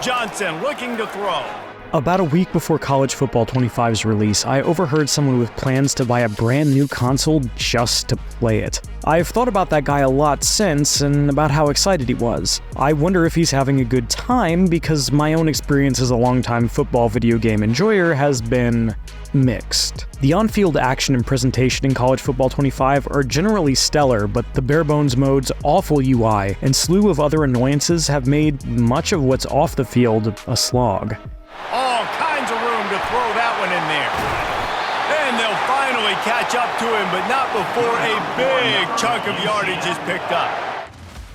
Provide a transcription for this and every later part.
Johnson looking to throw. About a week before College Football 25's release, I overheard someone with plans to buy a brand new console just to play it. I've thought about that guy a lot since, and about how excited he was. I wonder if he's having a good time, because my own experience as a longtime football video game enjoyer has been mixed. The on-field action and presentation in College Football 25 are generally stellar, but the bare-bones mode's awful UI and slew of other annoyances have made much of what's off the field a slog. All kinds of room to throw that one in there. And they'll finally catch up to him, but not before a big chunk of yardage is picked up.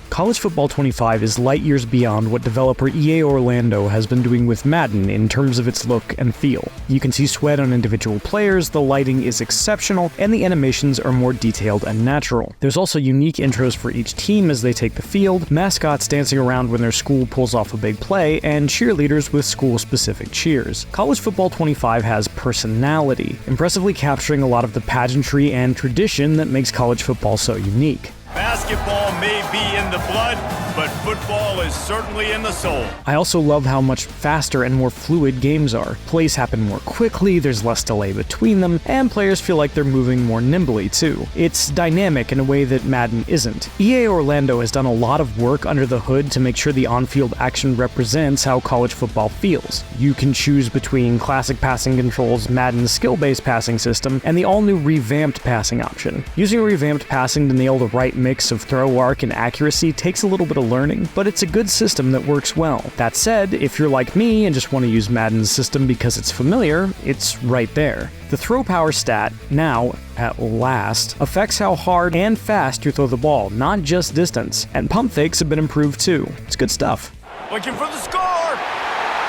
College Football 25 is light years beyond what developer EA Orlando has been doing with Madden in terms of its look and feel. You can see sweat on individual players, the lighting is exceptional, and the animations are more detailed and natural. There's also unique intros for each team as they take the field, mascots dancing around when their school pulls off a big play, and cheerleaders with school-specific cheers. College Football 25 has personality, impressively capturing a lot of the pageantry and tradition that makes college football so unique. Basketball may be in the blood, but football is certainly in the soul. I also love how much faster and more fluid games are. Plays happen more quickly, there's less delay between them, and players feel like they're moving more nimbly too. It's dynamic in a way that Madden isn't. EA Orlando has done a lot of work under the hood to make sure the on-field action represents how college football feels. You can choose between classic passing controls, Madden's skill-based passing system, and the all-new revamped passing option. Using revamped passing to nail the right mix of throw arc and accuracy takes a little bit of learning, but it's a good system that works well. That said, if you're like me and just want to use Madden's system because it's familiar, it's right there. The throw power stat, now, at last, affects how hard and fast you throw the ball, not just distance. And pump fakes have been improved too. It's good stuff. Looking for the score!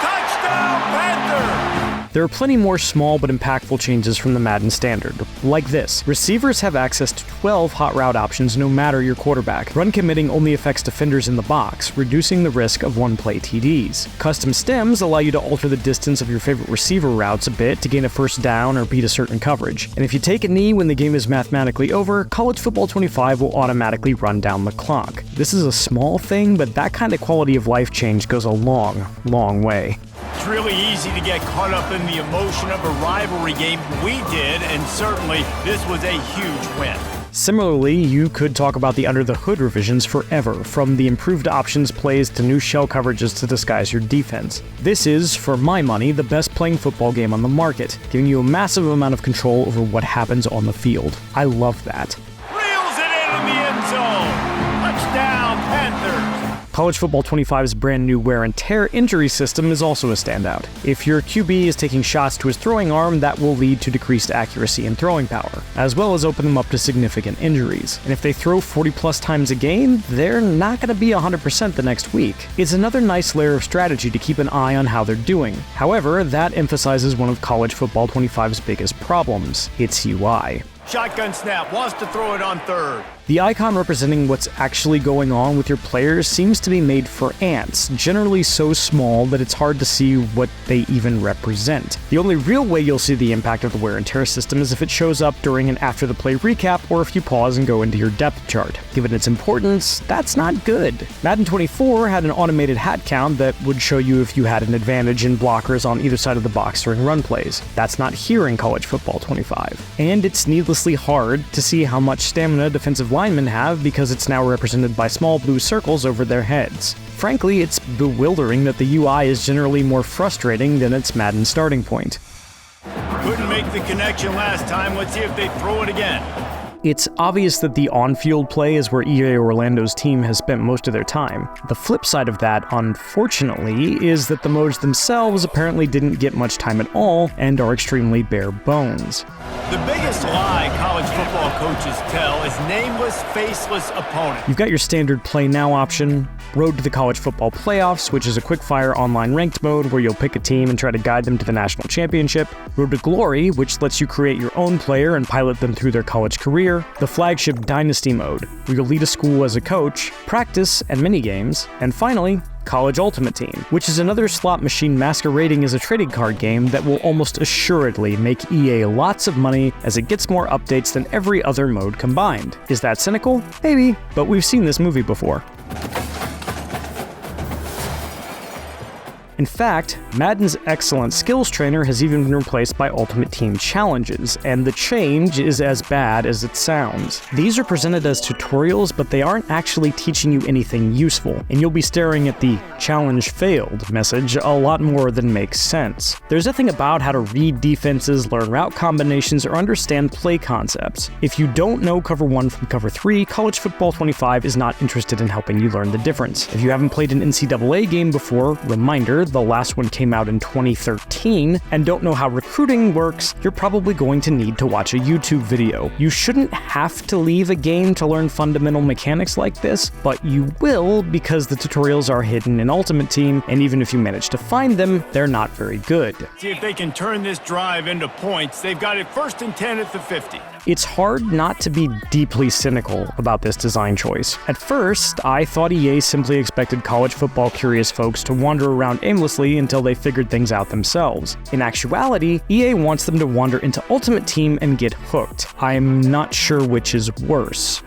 Touchdown, Panther! There are plenty more small but impactful changes from the Madden standard, like this. Receivers have access to 12 hot route options no matter your quarterback. Run committing only affects defenders in the box, reducing the risk of one-play TDs. Custom stems allow you to alter the distance of your favorite receiver routes a bit to gain a first down or beat a certain coverage. And if you take a knee when the game is mathematically over, College Football 25 will automatically run down the clock. This is a small thing, but that kind of quality of life change goes a long, long way. It's really easy to get caught up in the emotion of a rivalry game. We did, and certainly this was a huge win. Similarly, you could talk about the under-the-hood revisions forever, from the improved options plays to new shell coverages to disguise your defense. This is, for my money, the best playing football game on the market, giving you a massive amount of control over what happens on the field. I love that. Reels it in the end zone. Touchdown, Panthers. College Football 25's brand new wear and tear injury system is also a standout. If your QB is taking shots to his throwing arm, that will lead to decreased accuracy and throwing power, as well as open them up to significant injuries. And if they throw 40+ times a game, they're not going to be 100% the next week. It's another nice layer of strategy to keep an eye on how they're doing. However, that emphasizes one of College Football 25's biggest problems, its UI. Shotgun snap, wants to throw it on third. The icon representing what's actually going on with your players seems to be made for ants, generally so small that it's hard to see what they even represent. The only real way you'll see the impact of the wear and tear system is if it shows up during an after-the-play recap or if you pause and go into your depth chart. Given its importance, that's not good. Madden 24 had an automated hat count that would show you if you had an advantage in blockers on either side of the box during run plays. That's not here in College Football 25. And it's needlessly hard to see how much stamina defensive linemen have because it's now represented by small blue circles over their heads. Frankly, it's bewildering that the UI is generally more frustrating than its Madden starting point. Couldn't make the connection last time. Let's see if they throw it again. It's obvious that the on-field play is where EA Orlando's team has spent most of their time. The flip side of that, unfortunately, is that the modes themselves apparently didn't get much time at all and are extremely bare bones. The biggest lie college football coaches tell is nameless, faceless opponent. You've got your standard Play Now option, Road to the College Football Playoffs, which is a quick-fire online ranked mode where you'll pick a team and try to guide them to the national championship, Road to Glory, which lets you create your own player and pilot them through their college career, the flagship Dynasty mode, where you'll lead a school as a coach, practice, and minigames, and finally, College Ultimate Team, which is another slot machine masquerading as a trading card game that will almost assuredly make EA lots of money as it gets more updates than every other mode combined. Is that cynical? Maybe, but we've seen this movie before. In fact, Madden's excellent skills trainer has even been replaced by Ultimate Team challenges, and the change is as bad as it sounds. These are presented as tutorials, but they aren't actually teaching you anything useful, and you'll be staring at the "challenge failed" message a lot more than makes sense. There's nothing about how to read defenses, learn route combinations, or understand play concepts. If you don't know Cover 1 from Cover 3, College Football 25 is not interested in helping you learn the difference. If you haven't played an NCAA game before, reminder, the last one came out in 2013, and don't know how recruiting works, you're probably going to need to watch a YouTube video. You shouldn't have to leave a game to learn fundamental mechanics like this, but you will because the tutorials are hidden in Ultimate Team, and even if you manage to find them, they're not very good. See if they can turn this drive into points. They've got it 1st and 10 at the 50. It's hard not to be deeply cynical about this design choice. At first, I thought EA simply expected college football curious folks to wander around aimlessly until they figured things out themselves. In actuality, EA wants them to wander into Ultimate Team and get hooked. I'm not sure which is worse.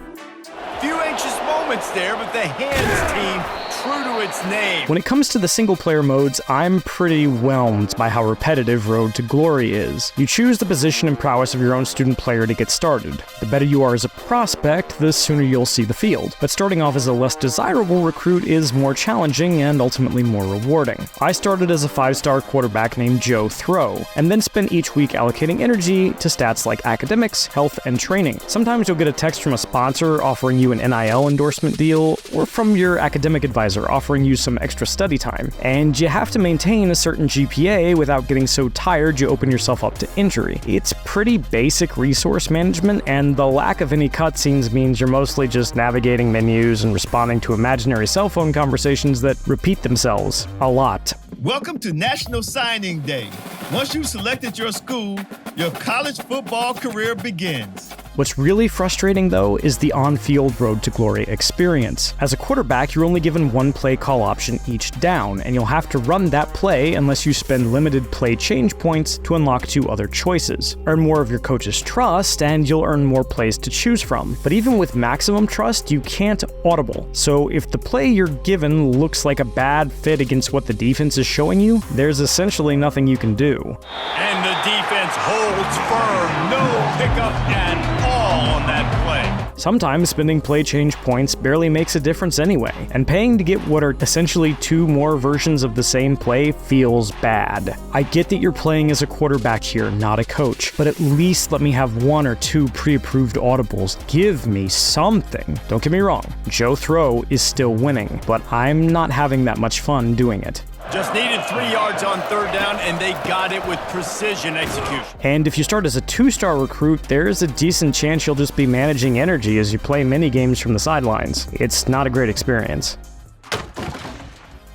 Few anxious moments there, but the hands team, true to its name. When it comes to the single-player modes, I'm pretty whelmed by how repetitive Road to Glory is. You choose the position and prowess of your own student player to get started. The better you are as a prospect, the sooner you'll see the field. But starting off as a less desirable recruit is more challenging and ultimately more rewarding. I started as a 5-star quarterback named Joe Throw, and then spent each week allocating energy to stats like academics, health, and training. Sometimes you'll get a text from a sponsor offering you an NIL endorsement deal, or from your academic advisor offering you some extra study time. And you have to maintain a certain GPA without getting so tired you open yourself up to injury. It's pretty basic resource management, and the lack of any cutscenes means you're mostly just navigating menus and responding to imaginary cell phone conversations that repeat themselves a lot. Welcome to National Signing Day. Once you've selected your school, your college football career begins. What's really frustrating, though, is the on-field Road to Glory experience. As a quarterback, you're only given one play call option each down, and you'll have to run that play unless you spend limited play change points to unlock 2 other choices. Earn more of your coach's trust, and you'll earn more plays to choose from. But even with maximum trust, you can't audible. So if the play you're given looks like a bad fit against what the defense is showing you, there's essentially nothing you can do. And the defense holds firm. No pickup at all on that play. Sometimes spending play change points barely makes a difference anyway, and paying to get what are essentially 2 more versions of the same play feels bad. I get that you're playing as a quarterback here, not a coach, but at least let me have 1 or 2 pre-approved audibles. Give me something. Don't get me wrong, Joe Throw is still winning, but I'm not having that much fun doing it. Just needed 3 yards on 3rd down, and they got it with precision execution. And if you start as a 2-star recruit, there's a decent chance you'll just be managing energy as you play mini-games from the sidelines. It's not a great experience.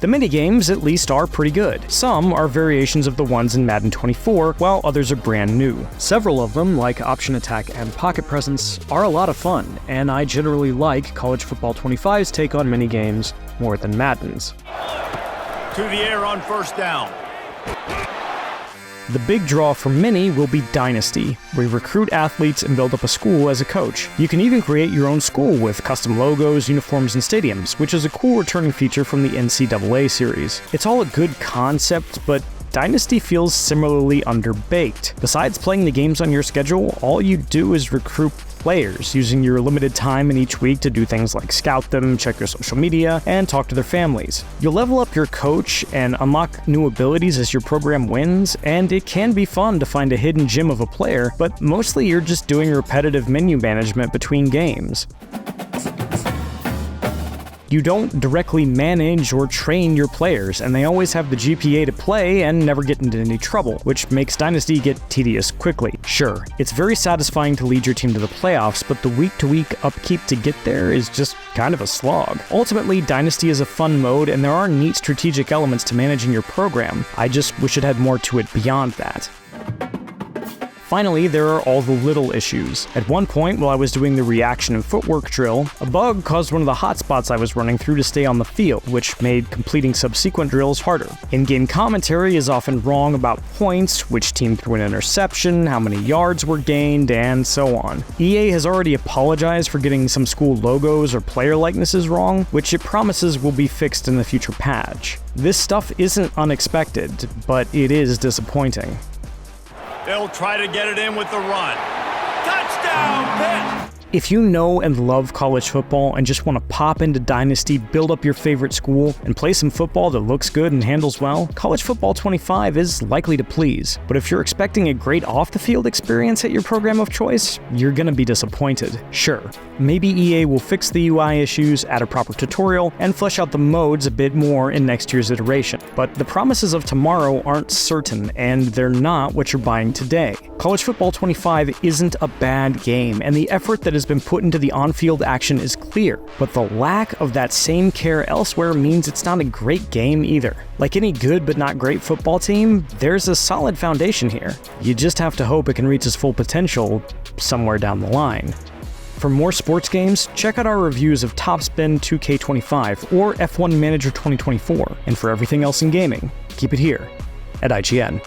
The minigames, at least, are pretty good. Some are variations of the ones in Madden 24, while others are brand new. Several of them, like Option Attack and Pocket Presence, are a lot of fun, and I generally like College Football 25's take on minigames more than Madden's. To the air on 1st down. The big draw for many will be Dynasty, where you recruit athletes and build up a school as a coach. You can even create your own school with custom logos, uniforms, and stadiums, which is a cool returning feature from the NCAA series. It's all a good concept, but Dynasty feels similarly underbaked. Besides playing the games on your schedule, all you do is recruit players, using your limited time in each week to do things like scout them, check your social media, and talk to their families. You'll level up your coach and unlock new abilities as your program wins, and it can be fun to find a hidden gem of a player, but mostly you're just doing repetitive menu management between games. You don't directly manage or train your players, and they always have the GPA to play and never get into any trouble, which makes Dynasty get tedious quickly. Sure, it's very satisfying to lead your team to the playoffs, but the week-to-week upkeep to get there is just kind of a slog. Ultimately, Dynasty is a fun mode, and there are neat strategic elements to managing your program. I just wish it had more to it beyond that. Finally, there are all the little issues. At one point, while I was doing the reaction and footwork drill, a bug caused one of the hotspots I was running through to stay on the field, which made completing subsequent drills harder. In-game commentary is often wrong about points, which team threw an interception, how many yards were gained, and so on. EA has already apologized for getting some school logos or player likenesses wrong, which it promises will be fixed in the future patch. This stuff isn't unexpected, but it is disappointing. They'll try to get it in with the run. Touchdown, Pitt! If you know and love college football and just want to pop into Dynasty, build up your favorite school, and play some football that looks good and handles well, College Football 25 is likely to please. But if you're expecting a great off-the-field experience at your program of choice, you're gonna be disappointed. Sure, maybe EA will fix the UI issues, add a proper tutorial, and flesh out the modes a bit more in next year's iteration. But the promises of tomorrow aren't certain, and they're not what you're buying today. College Football 25 isn't a bad game, and the effort that has been put into the on-field action is clear, but the lack of that same care elsewhere means it's not a great game either. Like any good but not great football team, there's a solid foundation here. You just have to hope it can reach its full potential somewhere down the line. For more sports games, check out our reviews of Top Spin 2K25 or F1 Manager 2024, and for everything else in gaming, keep it here at IGN.